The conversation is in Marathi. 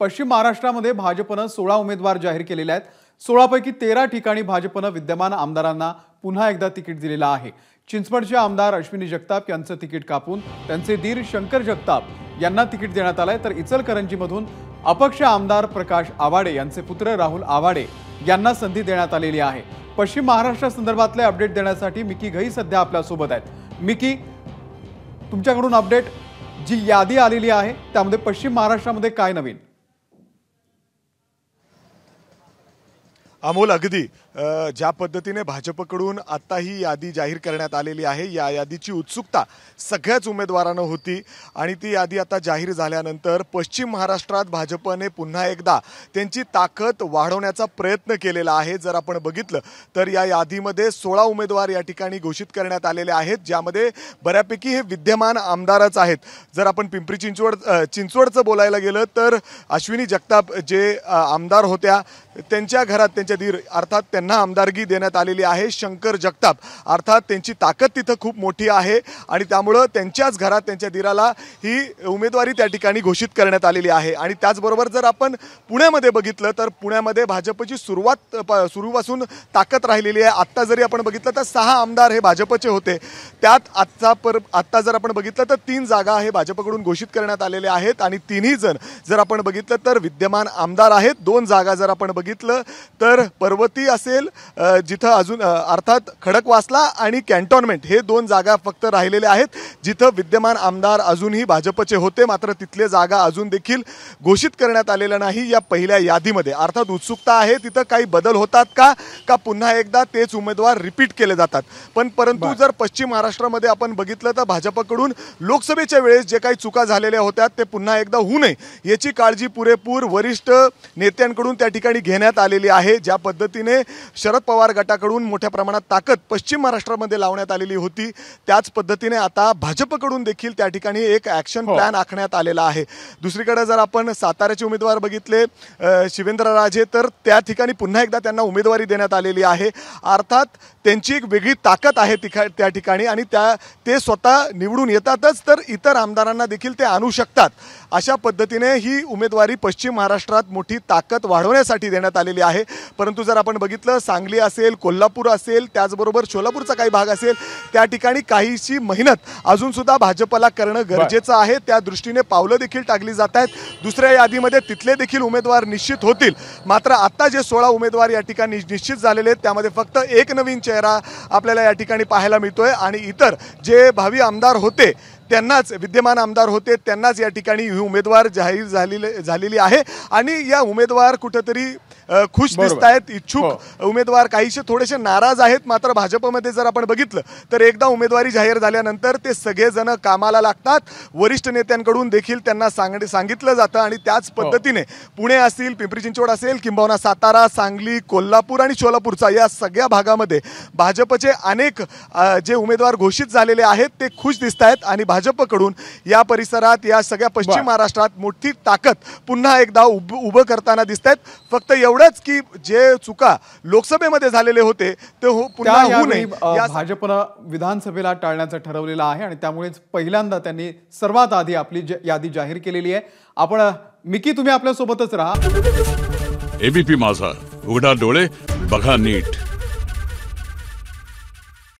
पश्चिम महाराष्ट्रामध्ये भाजपनं 16 उमेदवार जाहीर केलेले आहेत। 16 पैकी 13 ठिकाणी भाजपनं विद्यमान आमदारांना पुन्हा एकदा तिकीट दिलेलं आहे। चिंचवडचे आमदार अश्विनी जगताप यांचं तिकीट कापून त्यांचे दीर शंकर जगताप यांना तिकीट देण्यात आलंय, तर इचलकरंजीमधून अपक्ष आमदार प्रकाश आवाडे यांचे पुत्र राहुल आवाडे यांना संधी देण्यात आलेली आहे। पश्चिम महाराष्ट्रासंदर्भातले अपडेट देण्यासाठी मिकी घई सध्या आपल्या सोबत आहेत। मिकी, तुमच्याकडून अपडेट जी यादी आलेली आहे त्यामध्ये पश्चिम महाराष्ट्रामध्ये काय नवीन? अमोल, अगदी ज्या पद्धतीने भाजपकडून आता ही यादी जाहीर करण्यात आलेली आहे, या यादीची उत्सुकता सगळ्याच उमेदवारांना होती आणि ती यादी आता जाहीर झाल्यानंतर पश्चिम महाराष्ट्रात भाजपने पुन्हा एकदा त्यांची ताकद वाढवण्याचा प्रयत्न केलेला आहे। जर आपण बघितलं तर या यादीमध्ये 16 उमेदवार या ठिकाणी घोषित करण्यात आलेले आहेत, ज्यामध्ये बऱ्यापैकी हे विद्यमान आमदारच आहेत। जर आपण पिंपरी चिंचवडचं बोलायला गेलं तर अश्विनी जगताप जे आमदार होत्या त्यांच्या घरात त्यांच्या दीर अर्थात त्यांना आमदारगी देण्यात आलेली आहे। शंकर जगताप अर्थात त्यांची ताकद तिथं खूप मोठी आहे आणि त्यामुळे त्यांच्याच घरात त्यांच्या दीराला ही उमेदवारी त्या ठिकाणी घोषित करण्यात आलेली आहे। आणि त्याचबरोबर जर आपण पुण्यामध्ये बघितलं तर पुण्यामध्ये भाजपची सुरुवातीपासून ताकद राहिलेली आहे। आत्ता जरी आपण बघितलं तर 6 आमदार हे भाजपचे होते, त्यात आत्ता जर आपण बघितलं तर 3 जागा हे भाजपकडून घोषित करण्यात आलेल्या आहेत आणि तिन्ही जण जर आपण बघितलं तर विद्यमान आमदार आहेत। 2 जागा जर आपण बघितलं तर पर्वती असेल जिथं अजून अर्थात खडकवासला आणि कॅन्टोन्मेंट हे 2 जागा फक्त राहिलेले आहेत, जिथं विद्यमान आमदार अजूनही भाजपचे होते, मात्र तिथले जागा अजून देखील घोषित करण्यात आलेल्या नाही या पहिल्या यादीमध्ये। अर्थात उत्सुकता आहे तिथं काही बदल होतात का पुन्हा एकदा तेच उमेदवार रिपीट केले जातात। परंतु जर पश्चिम महाराष्ट्रामध्ये आपण बघितलं तर भाजपकडून लोकसभेच्या वेळेस जे काही चुका झालेल्या होत्या ते पुन्हा एकदा होऊ नये याची काळजी पुरेपूर वरिष्ठ नेत्यांकडून त्या ठिकाणी घेण्यात आलेली आहे। ज्या पद्धतीने शरद पवार गटाकडून मोठ्या प्रमाणात ताकद पश्चिम महाराष्ट्रामध्ये लावण्यात आलेली होती, त्याच पद्धतीने आता भाजपकडून देखील त्या ठिकाणी एक ॲक्शन प्लॅन आखण्यात आलेला आहे। दुसरीकडे जर आपण साताऱ्याचे उमेदवार बघितले शिवेंद्रराजे, तर त्या ठिकाणी पुन्हा एकदा त्यांना उमेदवारी देण्यात आलेली आहे। अर्थात त्यांची एक वेगळी ताकद आहे त्या ठिकाणी आणि ते स्वतः निवडून येतातच तर इतर आमदारांना देखील ते आणू शकतात। अशा पद्धतीने ही उमेदवारी पश्चिम महाराष्ट्रात मोठी ताकद वाढवण्यासाठी देण्यात आलेली आहे। परंतु जर आपण बघितलं सांगली असेल, कोल्हापूर असेल, त्याचबरोबर सोलापूरचा काही भाग असेल, त्या ठिकाणी काहीशी मेहनत अजून सुद्धा भाजपला करणं गरजेचं आहे। त्या दृष्टीने पावलं देखील टाकली जात आहेत। दुसऱ्या यादीमध्ये तिथले देखील उमेदवार निश्चित होतील, मात्र आता जे 16 उमेदवार या ठिकाणी निश्चित झालेले आहेत त्यामध्ये फक्त एक नवीन चेहरा आपल्याला या ठिकाणी पाहायला मिळतोय आणि इतर जे भावी आमदार होते त्यांनाच, विद्यमान आमदार होते त्यांनाच या ठिकाणी ही उमेदवार जाहीर झालेली आहे आणि या उमेदवार कुठेतरी खुश दिसत आहेत। इच्छुक उमेदवार काहीसे थोडेसे नाराज आहेत, मात्र भाजपमध्ये जर आपण बघितलं तर एकदा उमेदवारी जाहीर झाल्यानंतर ते सगळेजण कामाला लागतात। वरिष्ठ नेत्यांकडून देखील त्यांना सांगितलं जातं आणि त्याच पद्धतीने पुणे असेल, पिंपरी चिंचवड असेल, किंबहुना सातारा, सांगली, कोल्हापूर आणि सोलापूरचा या सगळ्या भागामध्ये भाजपचे अनेक जे उमेदवार घोषित झालेले आहेत ते खुश दिसत आहेत आणि भाजपकडून या परिसरात या सगळ्या पश्चिम महाराष्ट्रात मोठी ताकद पुन्हा एकदा उभं करताना दिसत आहेत। फक्त एवढंच की जे चुका लोकसभेमध्ये झालेले होते ते पुन्हा होऊ नये भाजपनं विधानसभेला टाळण्याचं ठरवलेलं आहे आणि त्यामुळेच पहिल्यांदा त्यांनी सर्वात आधी आपली यादी जाहीर केलेली आहे। आपण मिकी, तुम्ही आपल्या सोबतच राहा। एबीपी माझा, उघडा डोळे बघा नीट।